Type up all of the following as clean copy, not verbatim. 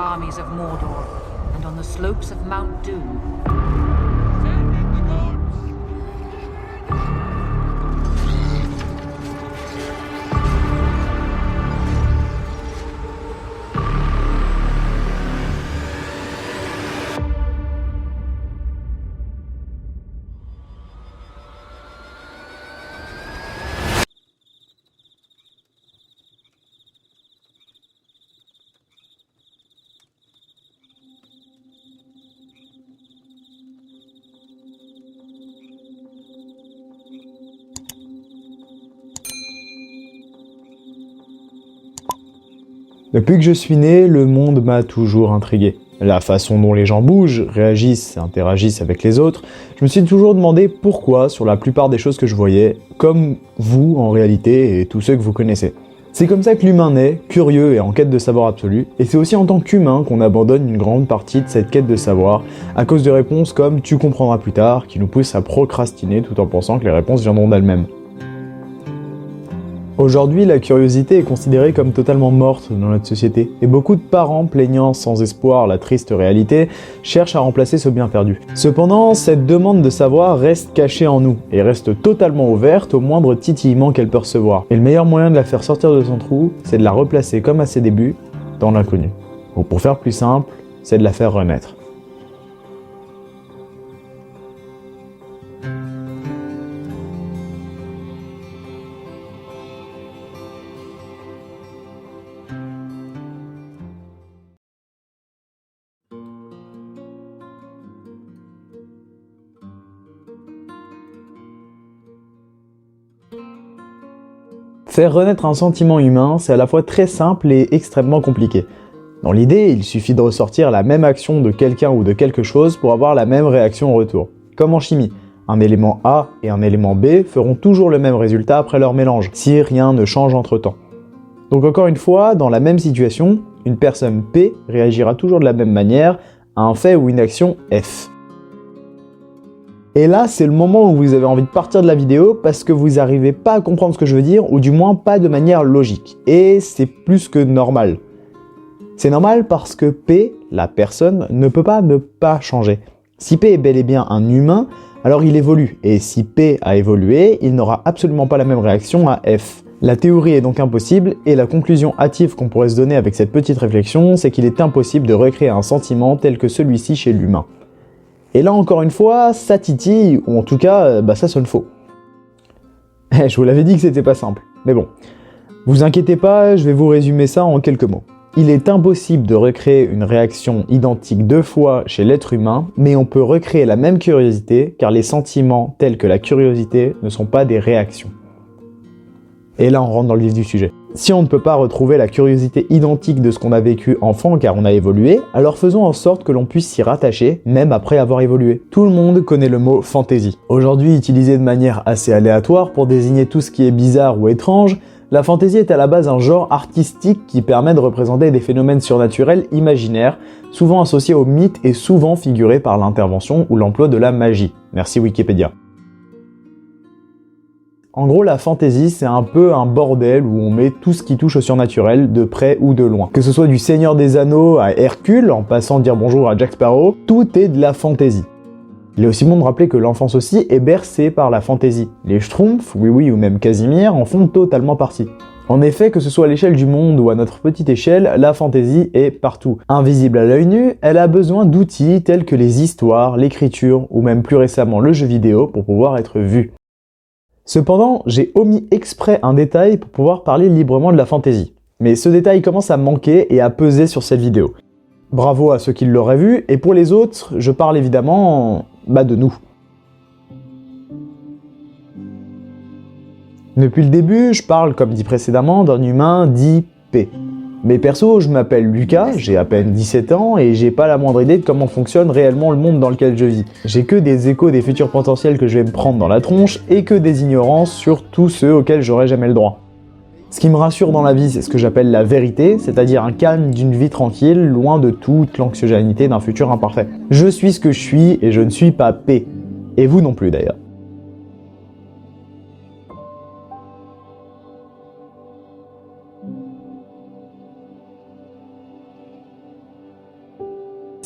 armies of Mordor and on the slopes of Mount Doom. Depuis que je suis né, le monde m'a toujours intrigué. La façon dont les gens bougent, réagissent et interagissent avec les autres, je me suis toujours demandé pourquoi sur la plupart des choses que je voyais, comme vous en réalité et tous ceux que vous connaissez. C'est comme ça que l'humain naît, curieux et en quête de savoir absolu, et c'est aussi en tant qu'humain qu'on abandonne une grande partie de cette quête de savoir à cause de réponses comme « tu comprendras plus tard » qui nous poussent à procrastiner tout en pensant que les réponses viendront d'elles-mêmes. Aujourd'hui, la curiosité est considérée comme totalement morte dans notre société, et beaucoup de parents plaignant sans espoir la triste réalité cherchent à remplacer ce bien perdu. Cependant, cette demande de savoir reste cachée en nous, et reste totalement ouverte au moindre titillement qu'elle peut recevoir. Et le meilleur moyen de la faire sortir de son trou, c'est de la replacer comme à ses débuts, dans l'inconnu. Ou pour faire plus simple, c'est de la faire renaître. Faire renaître un sentiment humain, c'est à la fois très simple et extrêmement compliqué. Dans l'idée, il suffit de ressortir la même action de quelqu'un ou de quelque chose pour avoir la même réaction en retour. Comme en chimie, un élément A et un élément B feront toujours le même résultat après leur mélange, si rien ne change entre-temps. Donc encore une fois, dans la même situation, une personne P réagira toujours de la même manière à un fait ou une action F. Et là, c'est le moment où vous avez envie de partir de la vidéo parce que vous n'arrivez pas à comprendre ce que je veux dire, ou du moins pas de manière logique. Et c'est plus que normal. C'est normal parce que P, la personne, ne peut pas ne pas changer. Si P est bel et bien un humain, alors il évolue. Et si P a évolué, il n'aura absolument pas la même réaction à F. La théorie est donc impossible, et la conclusion hâtive qu'on pourrait se donner avec cette petite réflexion, c'est qu'il est impossible de recréer un sentiment tel que celui-ci chez l'humain. Et là encore une fois, ça titille, ou en tout cas, ça sonne faux. Je vous l'avais dit que c'était pas simple, mais bon. Vous inquiétez pas, je vais vous résumer ça en quelques mots. Il est impossible de recréer une réaction identique deux fois chez l'être humain, mais on peut recréer la même curiosité, car les sentiments tels que la curiosité ne sont pas des réactions. Et là, on rentre dans le vif du sujet. Si on ne peut pas retrouver la curiosité identique de ce qu'on a vécu enfant car on a évolué, alors faisons en sorte que l'on puisse s'y rattacher, même après avoir évolué. Tout le monde connaît le mot fantaisie. Aujourd'hui utilisé de manière assez aléatoire pour désigner tout ce qui est bizarre ou étrange, la fantaisie est à la base un genre artistique qui permet de représenter des phénomènes surnaturels imaginaires, souvent associés aux mythes et souvent figurés par l'intervention ou l'emploi de la magie. Merci Wikipédia. En gros, la fantaisie, c'est un peu un bordel où on met tout ce qui touche au surnaturel, de près ou de loin. Que ce soit du Seigneur des Anneaux à Hercule, en passant de dire bonjour à Jack Sparrow, tout est de la fantaisie. Il est aussi bon de rappeler que l'enfance aussi est bercée par la fantaisie. Les Schtroumpfs, Oui Oui ou même Casimir en font totalement partie. En effet, que ce soit à l'échelle du monde ou à notre petite échelle, la fantaisie est partout. Invisible à l'œil nu, elle a besoin d'outils tels que les histoires, l'écriture ou même plus récemment le jeu vidéo pour pouvoir être vue. Cependant, j'ai omis exprès un détail pour pouvoir parler librement de la fantaisie. Mais ce détail commence à manquer et à peser sur cette vidéo. Bravo à ceux qui l'auraient vu, et pour les autres, je parle évidemment de nous. Depuis le début, je parle, comme dit précédemment, d'un humain dit P. Mais perso, je m'appelle Lucas, j'ai à peine 17 ans et j'ai pas la moindre idée de comment fonctionne réellement le monde dans lequel je vis. J'ai que des échos des futurs potentiels que je vais me prendre dans la tronche et que des ignorances sur tous ceux auxquels j'aurai jamais le droit. Ce qui me rassure dans la vie, c'est ce que j'appelle la vérité, c'est-à-dire un calme d'une vie tranquille, loin de toute l'anxiogénité d'un futur imparfait. Je suis ce que je suis et je ne suis pas P. Et vous non plus d'ailleurs.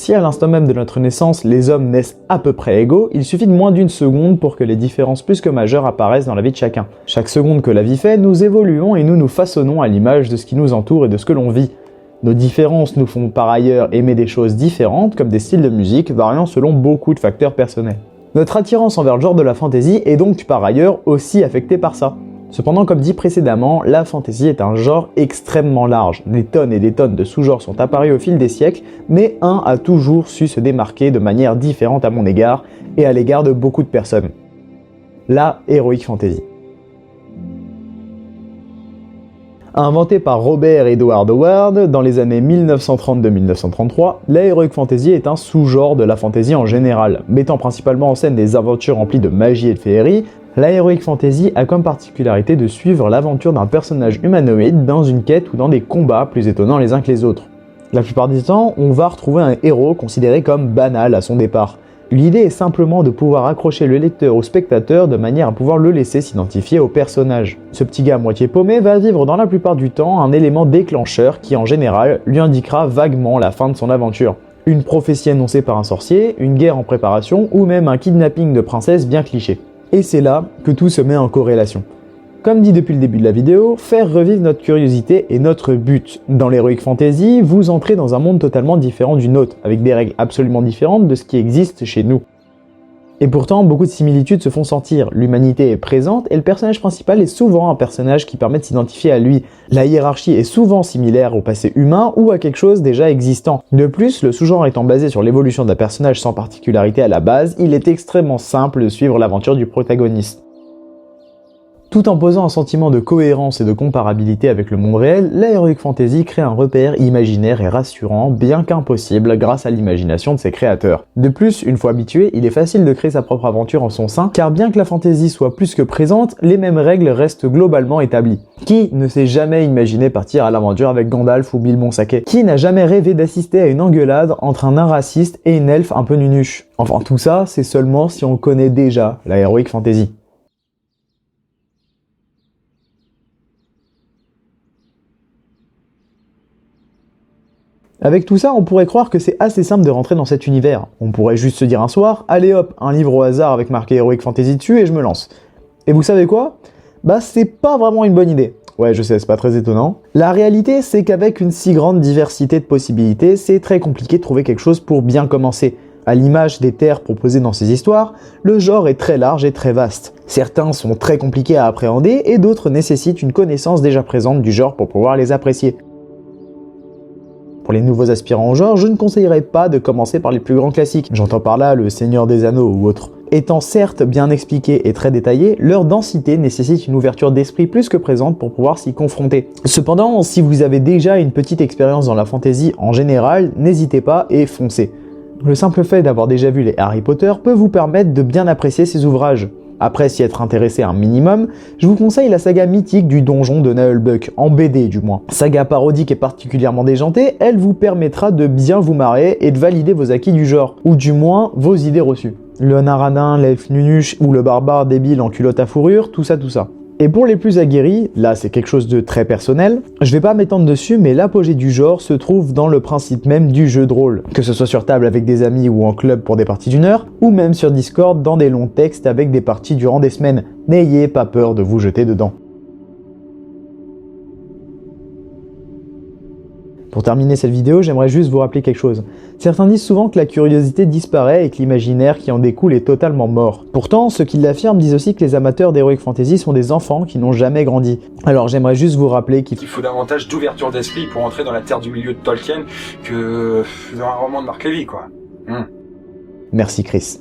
Si à l'instant même de notre naissance, les hommes naissent à peu près égaux, il suffit de moins d'une seconde pour que les différences plus que majeures apparaissent dans la vie de chacun. Chaque seconde que la vie fait, nous évoluons et nous nous façonnons à l'image de ce qui nous entoure et de ce que l'on vit. Nos différences nous font par ailleurs aimer des choses différentes, comme des styles de musique variant selon beaucoup de facteurs personnels. Notre attirance envers le genre de la fantasy est donc par ailleurs aussi affectée par ça. Cependant, comme dit précédemment, la fantasy est un genre extrêmement large. Des tonnes et des tonnes de sous-genres sont apparus au fil des siècles, mais un a toujours su se démarquer de manière différente à mon égard et à l'égard de beaucoup de personnes. La Heroic Fantasy. Inventée par Robert Edward Howard dans les années 1932-1933, la Heroic Fantasy est un sous-genre de la fantasy en général. Mettant principalement en scène des aventures remplies de magie et de féerie, la Heroic Fantasy a comme particularité de suivre l'aventure d'un personnage humanoïde dans une quête ou dans des combats plus étonnants les uns que les autres. La plupart du temps, on va retrouver un héros considéré comme banal à son départ. L'idée est simplement de pouvoir accrocher le lecteur au spectateur de manière à pouvoir le laisser s'identifier au personnage. Ce petit gars à moitié paumé va vivre dans la plupart du temps un élément déclencheur qui en général lui indiquera vaguement la fin de son aventure. Une prophétie annoncée par un sorcier, une guerre en préparation ou même un kidnapping de princesse bien cliché. Et c'est là que tout se met en corrélation. Comme dit depuis le début de la vidéo, faire revivre notre curiosité est notre but. Dans l'Heroic Fantasy, vous entrez dans un monde totalement différent du nôtre, avec des règles absolument différentes de ce qui existe chez nous. Et pourtant, beaucoup de similitudes se font sentir, l'humanité est présente et le personnage principal est souvent un personnage qui permet de s'identifier à lui. La hiérarchie est souvent similaire au passé humain ou à quelque chose déjà existant. De plus, le sous-genre étant basé sur l'évolution d'un personnage sans particularité à la base, il est extrêmement simple de suivre l'aventure du protagoniste. Tout en posant un sentiment de cohérence et de comparabilité avec le monde réel, la Heroic Fantasy crée un repère imaginaire et rassurant, bien qu'impossible grâce à l'imagination de ses créateurs. De plus, une fois habitué, il est facile de créer sa propre aventure en son sein, car bien que la fantasy soit plus que présente, les mêmes règles restent globalement établies. Qui ne s'est jamais imaginé partir à l'aventure avec Gandalf ou Bilbon Saquet? Qui n'a jamais rêvé d'assister à une engueulade entre un nain raciste et une elfe un peu nunuche? Enfin tout ça, c'est seulement si on connaît déjà la Heroic Fantasy. Avec tout ça, on pourrait croire que c'est assez simple de rentrer dans cet univers. On pourrait juste se dire un soir, allez hop, un livre au hasard avec marqué Heroic Fantasy dessus et je me lance. Et vous savez quoi? Bah c'est pas vraiment une bonne idée. Ouais, je sais, c'est pas très étonnant. La réalité, c'est qu'avec une si grande diversité de possibilités, c'est très compliqué de trouver quelque chose pour bien commencer. À l'image des terres proposées dans ces histoires, le genre est très large et très vaste. Certains sont très compliqués à appréhender et d'autres nécessitent une connaissance déjà présente du genre pour pouvoir les apprécier. Pour les nouveaux aspirants au genre, je ne conseillerais pas de commencer par les plus grands classiques. J'entends par là le Seigneur des Anneaux ou autre. Étant certes bien expliqués et très détaillés, leur densité nécessite une ouverture d'esprit plus que présente pour pouvoir s'y confronter. Cependant, si vous avez déjà une petite expérience dans la fantasy en général, n'hésitez pas et foncez. Le simple fait d'avoir déjà vu les Harry Potter peut vous permettre de bien apprécier ces ouvrages. Après s'y être intéressé un minimum, je vous conseille la saga mythique du donjon de Naheulbeuk, en BD du moins. Saga parodique et particulièrement déjantée, elle vous permettra de bien vous marrer et de valider vos acquis du genre, ou du moins vos idées reçues. Le naradin, l'elfe nunuche ou le barbare débile en culotte à fourrure, tout ça. Et pour les plus aguerris, là c'est quelque chose de très personnel, je vais pas m'étendre dessus, mais l'apogée du genre se trouve dans le principe même du jeu de rôle. Que ce soit sur table avec des amis ou en club pour des parties d'1 heure, ou même sur Discord dans des longs textes avec des parties durant des semaines. N'ayez pas peur de vous jeter dedans. Pour terminer cette vidéo, j'aimerais juste vous rappeler quelque chose. Certains disent souvent que la curiosité disparaît et que l'imaginaire qui en découle est totalement mort. Pourtant, ceux qui l'affirment disent aussi que les amateurs d'Heroic Fantasy sont des enfants qui n'ont jamais grandi. Alors j'aimerais juste vous rappeler qu'il faut davantage d'ouverture d'esprit pour entrer dans la terre du milieu de Tolkien que dans un roman de Mark Levy, quoi. Merci Chris.